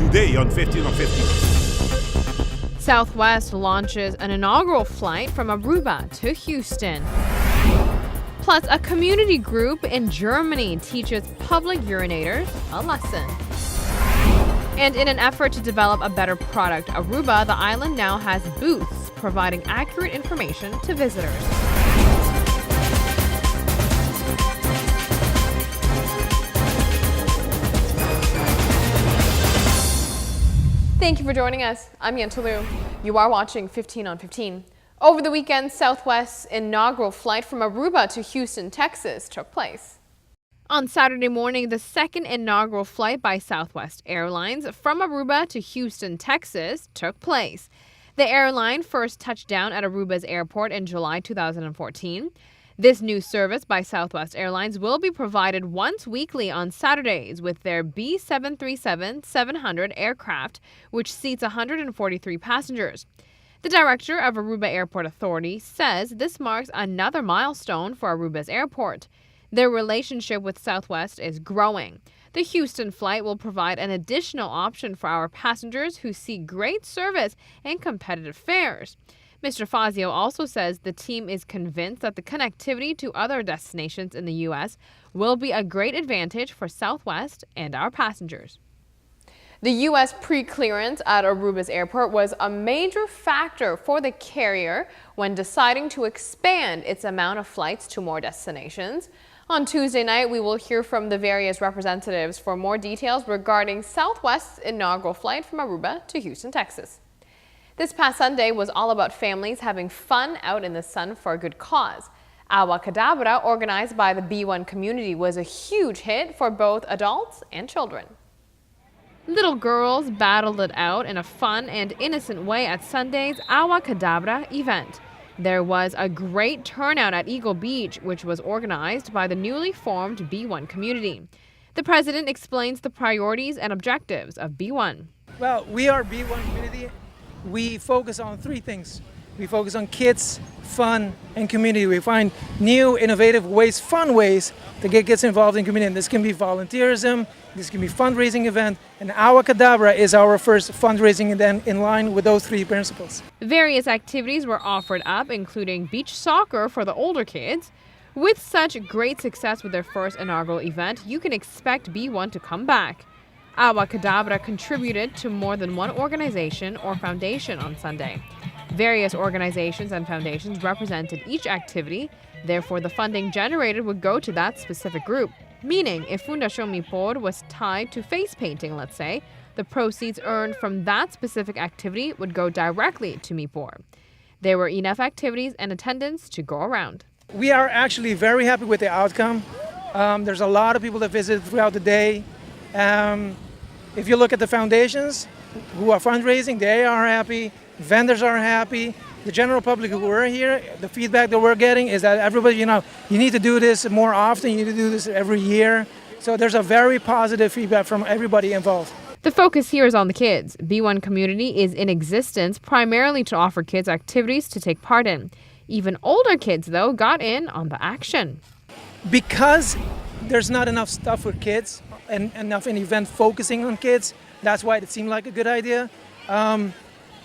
today on 15 on 15. Southwest launches an inaugural flight from Aruba to Houston. Plus, a community group in Germany teaches public urinators a lesson. And in an effort to develop a better product, Aruba, the island now has booths providing accurate information to visitors. Thank you for joining us. I'm Yentl Lieuw. You are watching 15 on 15. Over the weekend, Southwest's inaugural flight from Aruba to Houston, Texas took place. On Saturday morning, the second inaugural flight by Southwest Airlines from Aruba to Houston, Texas took place. The airline first touched down at Aruba's airport in July 2014. This new service by Southwest Airlines will be provided once weekly on Saturdays with their B737-700 aircraft, which seats 143 passengers. The director of Aruba Airport Authority says this marks another milestone for Aruba's airport. Their relationship with Southwest is growing. The Houston flight will provide an additional option for our passengers who seek great service and competitive fares. Mr. Fazio also says the team is convinced that the connectivity to other destinations in the U.S. will be a great advantage for Southwest and our passengers. The U.S. pre-clearance at Aruba's airport was a major factor for the carrier when deciding to expand its amount of flights to more destinations. On Tuesday night, we will hear from the various representatives for more details regarding Southwest's inaugural flight from Aruba to Houston, Texas. This past Sunday was all about families having fun out in the sun for a good cause. Agua Cadabra, organized by the B1 community, was a huge hit for both adults and children. Little girls battled it out in a fun and innocent way at Sunday's Agua Cadabra event. There was a great turnout at Eagle Beach, which was organized by the newly formed B1 community. The president explains the priorities and objectives of B1. Well, we are B1 community. We focus on three things. We focus on kids, fun, and community. We find new, innovative ways, fun ways to get kids involved in community. And this can be volunteerism, this can be fundraising event, and Agua Cadabra is our first fundraising event in line with those three principles. Various activities were offered up, including beach soccer for the older kids. With such great success with their first inaugural event, you can expect B1 to come back. Agua Cadabra contributed to more than one organization or foundation on Sunday. Various organizations and foundations represented each activity, therefore the funding generated would go to that specific group. Meaning, if Fundación Mipor was tied to face painting, let's say, the proceeds earned from that specific activity would go directly to Mipor. There were enough activities and attendance to go around. We are actually very happy with the outcome. There's a lot of people that visited throughout the day. If you look at the foundations who are fundraising, they are happy. Vendors are happy. The general public who were here, the feedback that we're getting is that everybody, you need to do this more often. You need to do this every year. So there's a very positive feedback from everybody involved. The focus here is on the kids. B1 Community is in existence primarily to offer kids activities to take part in. Even older kids, though, got in on the action. Because there's not enough stuff for kids and enough an event focusing on kids, that's why it seemed like a good idea.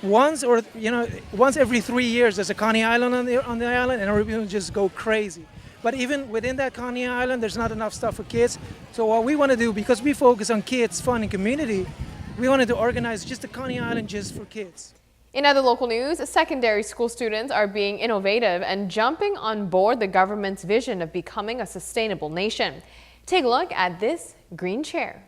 Once every 3 years, there's a Coney Island on the island, and everybody just go crazy. But even within that Coney Island, there's not enough stuff for kids. So what we want to do, because we focus on kids, fun, and community, we wanted to organize just a Coney Island just for kids. In other local news, secondary school students are being innovative and jumping on board the government's vision of becoming a sustainable nation. Take a look at this green chair.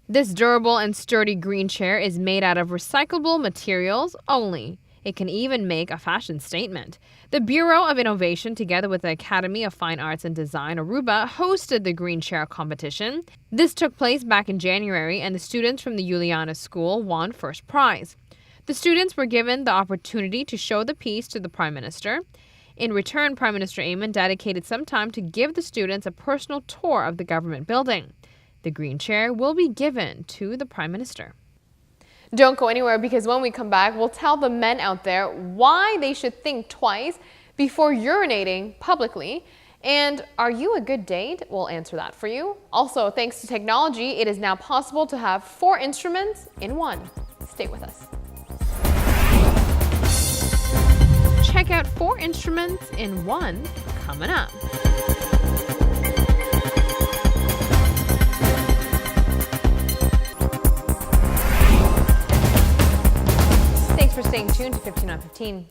This durable and sturdy green chair is made out of recyclable materials only. It can even make a fashion statement. The Bureau of Innovation, together with the Academy of Fine Arts and Design Aruba, hosted the green chair competition. This took place back in January, and the students from the Juliana School won first prize. The students were given the opportunity to show the piece to the Prime Minister. In return, Prime Minister Amon dedicated some time to give the students a personal tour of the government building. The green chair will be given to the Prime Minister. Don't go anywhere, because when we come back, we'll tell the men out there why they should think twice before urinating publicly. And are you a good date? We'll answer that for you. Also, thanks to technology, it is now possible to have 4 instruments in one. Stay with us. Check out 4 instruments in one coming up. Thanks for staying tuned to 15 on 15.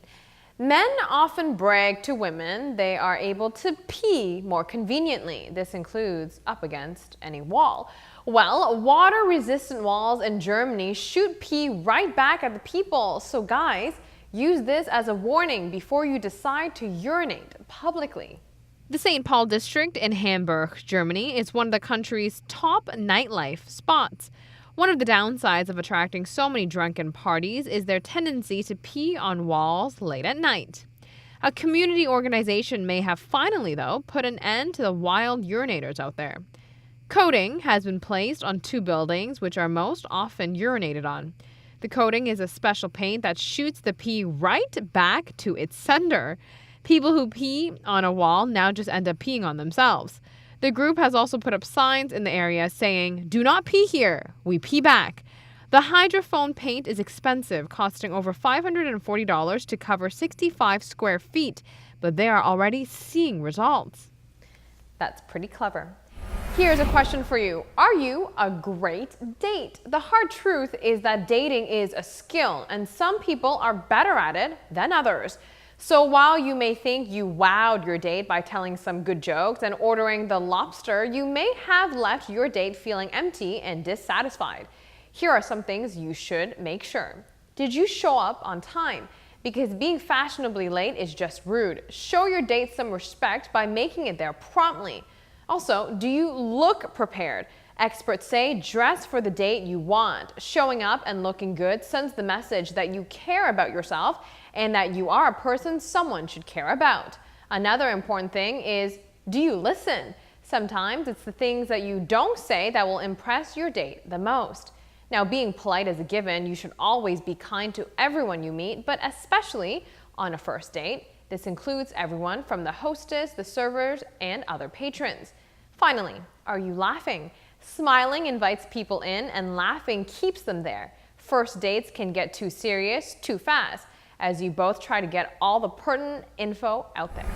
Men often brag to women they are able to pee more conveniently. This includes up against any wall. Well, water-resistant walls in Germany shoot pee right back at the people. So guys, use this as a warning before you decide to urinate publicly. The St. Paul district in Hamburg, Germany, is one of the country's top nightlife spots. One of the downsides of attracting so many drunken parties is their tendency to pee on walls late at night. A community organization may have finally, though, put an end to the wild urinators out there. Coating has been placed on 2 buildings which are most often urinated on. The coating is a special paint that shoots the pee right back to its sender. People who pee on a wall now just end up peeing on themselves. The group has also put up signs in the area saying, "Do not pee here, we pee back." The hydrophone paint is expensive, costing over $540 to cover 65 square feet, but they are already seeing results. That's pretty clever. Here's a question for you. Are you a great date? The hard truth is that dating is a skill, and some people are better at it than others. So while you may think you wowed your date by telling some good jokes and ordering the lobster, you may have left your date feeling empty and dissatisfied. Here are some things you should make sure. Did you show up on time? Because being fashionably late is just rude. Show your date some respect by making it there promptly. Also, do you look prepared? Experts say dress for the date you want. Showing up and looking good sends the message that you care about yourself and that you are a person someone should care about. Another important thing is, do you listen? Sometimes it's the things that you don't say that will impress your date the most. Now, being polite is a given. You should always be kind to everyone you meet, but especially on a first date. This includes everyone from the hostess, the servers, and other patrons. Finally, are you laughing? Smiling invites people in, and laughing keeps them there. First dates can get too serious too fast, as you both try to get all the pertinent info out there.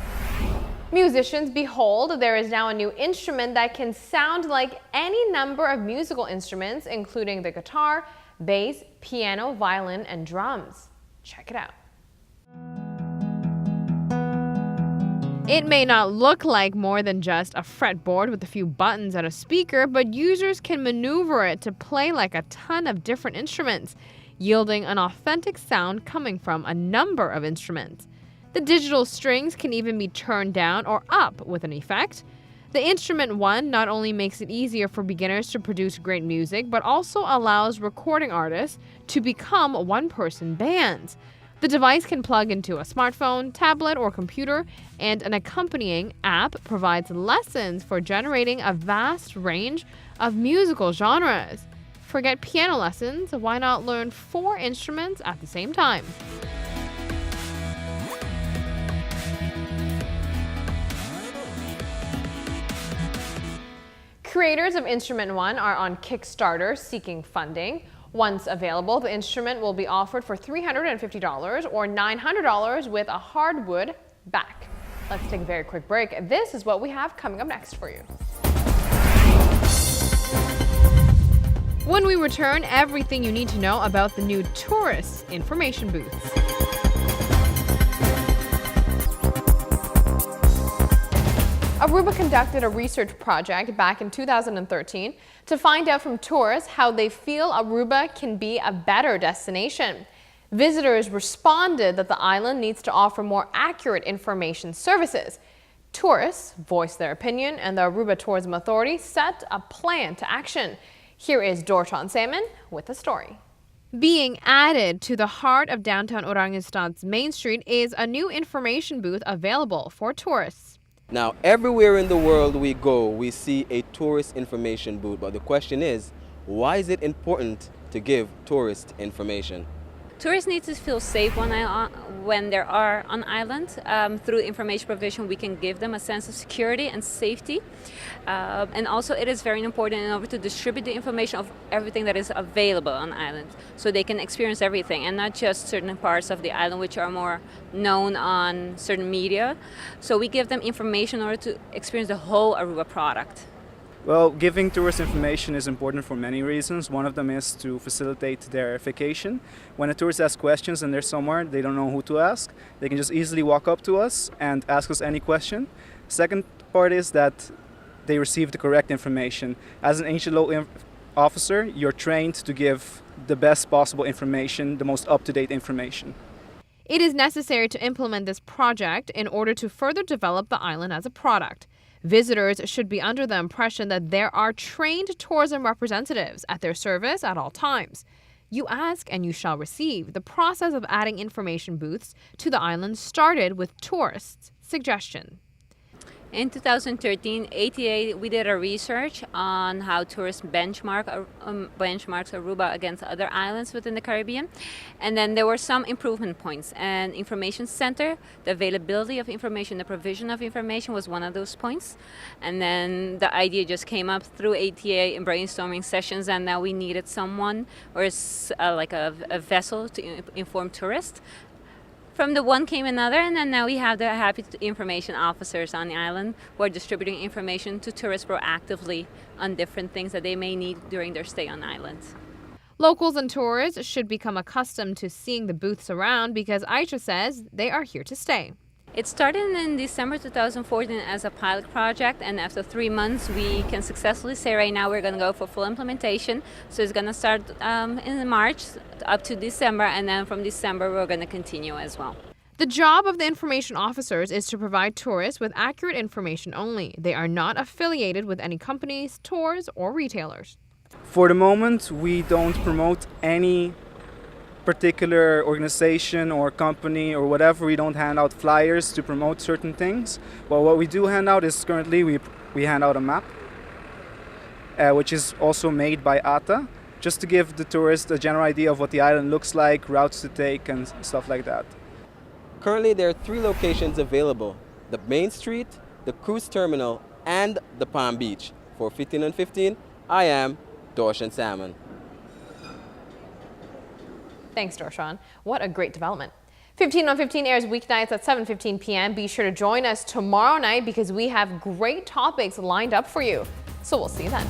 Musicians, behold, there is now a new instrument that can sound like any number of musical instruments, including the guitar, bass, piano, violin, and drums. Check it out. It may not look like more than just a fretboard with a few buttons and a speaker, but users can maneuver it to play like a ton of different instruments, yielding an authentic sound coming from a number of instruments. The digital strings can even be turned down or up with an effect. The Instrument One not only makes it easier for beginners to produce great music, but also allows recording artists to become one-person bands. The device can plug into a smartphone, tablet, or computer, and an accompanying app provides lessons for generating a vast range of musical genres. Forget piano lessons, why not learn 4 instruments at the same time? Creators of Instrument One are on Kickstarter seeking funding. Once available, the instrument will be offered for $350 or $900 with a hardwood back. Let's take a very quick break. This is what we have coming up next for you. When we return, everything you need to know about the new tourist information booths. Aruba conducted a research project back in 2013 to find out from tourists how they feel Aruba can be a better destination. Visitors responded that the island needs to offer more accurate information services. Tourists voiced their opinion, and the Aruba Tourism Authority set a plan to action. Here is Dorchan Salmon with the story. Being added to the heart of downtown Oranjestad's Main Street is a new information booth available for tourists. Now, everywhere in the world we go, we see a tourist information booth. But the question is, why is it important to give tourist information? Tourists need to feel safe when they are on island. Through information provision, we can give them a sense of security and safety. And also it is very important in order to distribute the information of everything that is available on island, so they can experience everything and not just certain parts of the island which are more known on certain media. So we give them information in order to experience the whole Aruba product. Well, giving tourists information is important for many reasons. One of them is to facilitate their vacation. When a tourist asks questions and they're somewhere, they don't know who to ask, they can just easily walk up to us and ask us any question. Second part is that they receive the correct information. As an Yentl Lieuw officer, you're trained to give the best possible information, the most up-to-date information. It is necessary to implement this project in order to further develop the island as a product. Visitors should be under the impression that there are trained tourism representatives at their service at all times. You ask and you shall receive. The process of adding information booths to the island started with tourists' suggestion. In 2013, ATA, we did a research on how tourists benchmarks Aruba against other islands within the Caribbean. And then there were some improvement points. And information center, the availability of information, the provision of information was one of those points. And then the idea just came up through ATA in brainstorming sessions, and now we needed someone or like a vessel to inform tourists. From the one came another, and then now we have the happy information officers on the island who are distributing information to tourists proactively on different things that they may need during their stay on the island. Locals and tourists should become accustomed to seeing the booths around because Aisha says they are here to stay. It started in December 2014 as a pilot project, and after 3 months we can successfully say right now we're going to go for full implementation. So it's going to start in March up to December, and then from December we're going to continue as well. The job of the information officers is to provide tourists with accurate information only. They are not affiliated with any companies, tours, or retailers. For the moment, we don't promote any particular organization or company or whatever. We don't hand out flyers to promote certain things. But what we do hand out is currently we hand out a map, which is also made by ATA, just to give the tourist a general idea of what the island looks like, routes to take, and stuff like that. Currently, there are 3 locations available: the Main Street, the Cruise Terminal, and the Palm Beach. For 15 on 15, I am Dorshan Salmon. Thanks, Dorshan. What a great development. 15 on 15 airs weeknights at 7:15 p.m. Be sure to join us tomorrow night because we have great topics lined up for you. So we'll see you then.